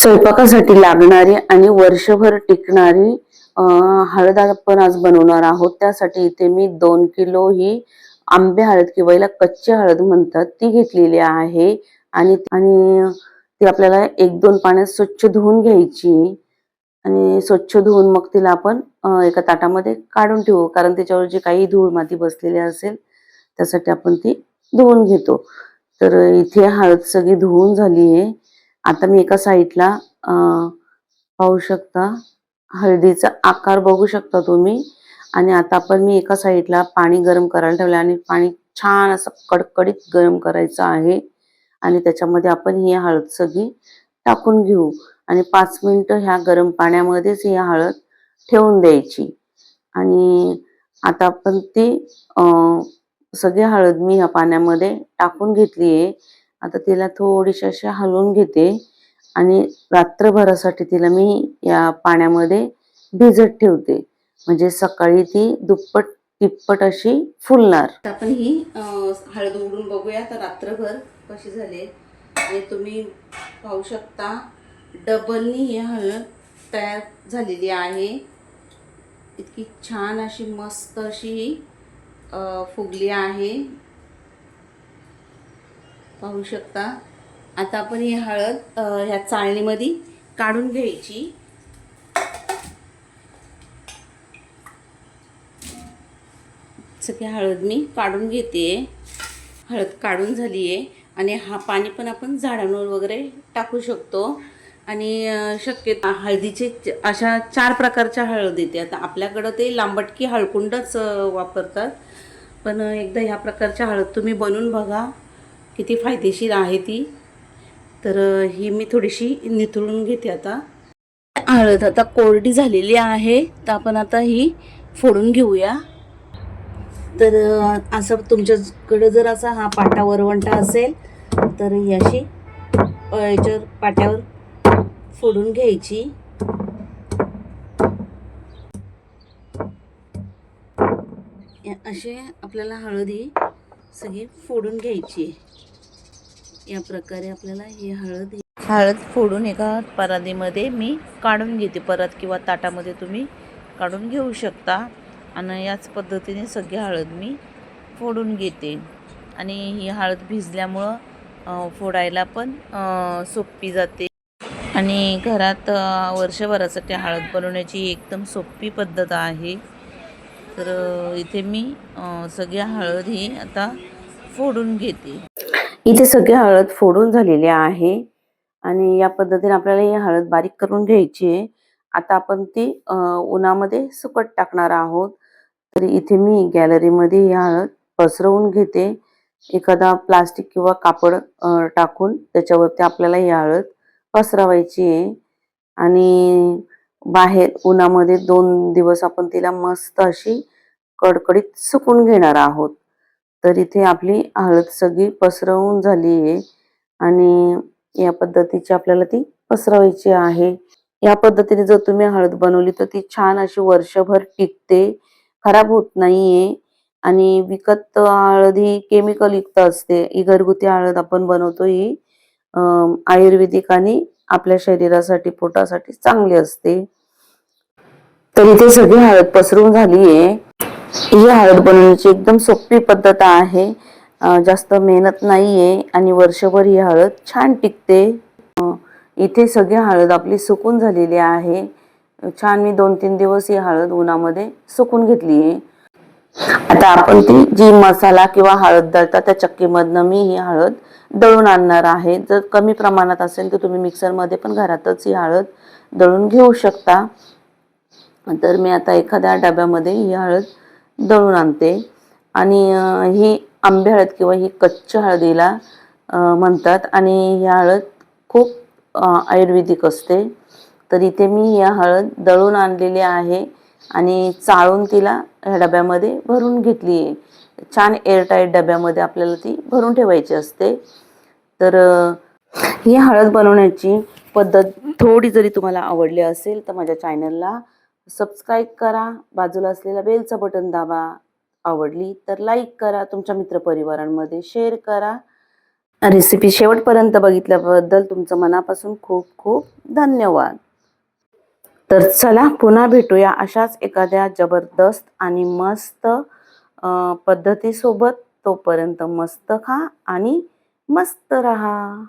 स्वयंपाकासाठी लागणारी आणि वर्षभर टिकणारी हळद आपण आज बनवणार आहोत. त्यासाठी इथे मी 2 किलो ही आंबे हळद किंवा याला कच्ची हळद म्हणतात ती घेतलेली आहे. आणि आणि ती आपल्याला 1-2 पाण्यात स्वच्छ धुवून घ्यायची आणि स्वच्छ धुवून मग तिला आपण एका ताटामध्ये काढून ठेवू, कारण त्याच्यावर जी काही धूळ माती बसलेली असेल त्यासाठी आपण ती धुवून घेतो. तर इथे हळद सगळी धुवून झाली आहे. आता मी एका साईडला पाहू शकता, हळदीचा आकार बघू शकता तुम्ही. आणि आता आपण मी एका साईडला पाणी गरम करायला ठेवलं आणि पाणी छान असं कडकडीत गरम करायचं आहे. आणि त्याच्यामध्ये आपण ही हळद सगळी टाकून घेऊ आणि 5 मिनिटं ह्या गरम पाण्यामध्येच ही हळद ठेवून द्यायची. आणि आता आपण ती सगळी हळद मी ह्या पाण्यामध्ये टाकून घेतली आहे. आता तिला थोडीशी अशी हलवून घेते आणि रात्रभरासाठी तिला मी या पाण्यामध्ये भिजत ठेवते, म्हणजे सकाळी ती दुप्पट तिप्पट अशी फुलणार. आपण ही हळद उघडून बघूया तर रात्रभर कशी झाली. आणि तुम्ही पाहू शकता डबलनी ही हळद तयार झालेली आहे. इतकी छान अशी मस्त अशी फुगली आहे, पाहू शकता. आता आपण ही हळद ह्या चाळणीमध्ये काढून घ्यायची. सगळी हळद मी काढून घेते. हळद काढून झाली आहे आणि हा पाणी पण आपण झाडांवर वगैरे टाकू शकतो. आणि शक्यतो हळदीचे अशा 4 प्रकारच्या हळद येते. आता आपल्याकडं ते लांबटकी हळकुंडच वापरतात, पण एकदा ह्या प्रकारच्या हळद तुम्ही बनवून बघा, किती फायदेशीर आहे ती. तर ही मी थोडीशी निथळून घेते. आता हळद आता कोरडी झालेली आहे, तर आपण आता ही फोडून घेऊया. तर असं तुमच्याकडे जर असा हा पाटा वरवंटा असेल तर ही अशी याच्यावर पाट्यावर फोडून घ्यायची. असे आपल्याला हळदी सगळी फोडून घ्यायची. या प्रकारे आपल्याला ही हळद फोडून एका परातीमध्ये मी काढून घेते. परात किंवा ताटामध्ये तुम्ही काढून घेऊ शकता. आणि याच पद्धतीने सगळी हळद मी फोडून घेते. आणि ही हळद भिजल्यामुळं फोडायला पण सोपी जाते. आणि घरात वर्षभरासाठी हळद बनवण्याची एकदम सोपी पद्धत आहे. तर इथे मी सगळी हळद ही आता फोडून घेते. इथे सगळी हळद फोडून झालेली आहे आणि या पद्धतीने आपल्याला ही हळद बारीक करून घ्यायची आहे. आता आपण ती उन्हामध्ये सुकत टाकणार आहोत. तर इथे मी गॅलरीमध्ये ही हळद पसरवून घेते. एखादा प्लास्टिक किंवा कापड टाकून त्याच्यावरती आपल्याला ही हळद पसरवायची आहे. आणि बाहेर उन्हामध्ये 2 दिवस आपण तिला मस्त अशी कडकडीत सुकून घेणार आहोत. तर इथे आपली हळद सगळी पसरवून झाली आहे आणि या पद्धतीची आपल्याला ती पसरवायची आहे. या पद्धतीने जर तुम्ही हळद बनवली तर ती छान अशी वर्षभर टिकते, खराब होत नाहीये. आणि विकत हळद ही केमिकल युक्त असते. ही घरगुती हळद आपण बनवतो ही आयुर्वेदिक आणि आपल्या शरीरासाठी पोटासाठी चांगली असते. तर इथे सगळी हळद पसरवून झाली आहे. ही हळद बनवण्याची एकदम सोपी पद्धत आहे. जास्त मेहनत नाहीये आणि वर्षभर ही हळद छान टिकते. इथे सगळी हळद आपली सुकून झालेली आहे. छान मी 2-3 दिवस ही हळद उन्हामध्ये सुकून घेतली आहे. आता आपण ती जी मसाला किंवा हळद दळतात त्या चक्कीमधनं मी ही हळद दळून आणणार आहे. जर कमी प्रमाणात असेल तर तुम्ही मिक्सरमध्ये पण घरातच ही हळद दळून घेऊ शकता. तर मी आता एखाद्या डब्यामध्ये ही हळद दळून आणते. आणि ही आंबे हळद किंवा ही कच्ची हळदीला म्हणतात आणि ही हळद खूप आयुर्वेदिक असते. तर इथे मी ही हळद दळून आणलेली आहे आणि चाळून तिला ह्या डब्यामध्ये भरून घेतली आहे. छान एअरटाईट डब्यामध्ये आपल्याला ती भरून ठेवायची असते. तर ही हळद बनवण्याची पद्धत थोडी जरी तुम्हाला आवडली असेल तर माझ्या चॅनलला सबस्क्राईब करा, बाजूला असलेला बेलचं बटन दाबा. आवडली तर लाईक करा, तुमच्या मित्रपरिवारांमध्ये शेअर करा. रेसिपी शेवटपर्यंत बघितल्याबद्दल तुमचं मनापासून खूप खूप धन्यवाद. तर चला पुन्हा भेटूया अशाच एखाद्या जबरदस्त आणि मस्त पद्धतीसोबत. तोपर्यंत मस्त खा आणि मस्त रहा.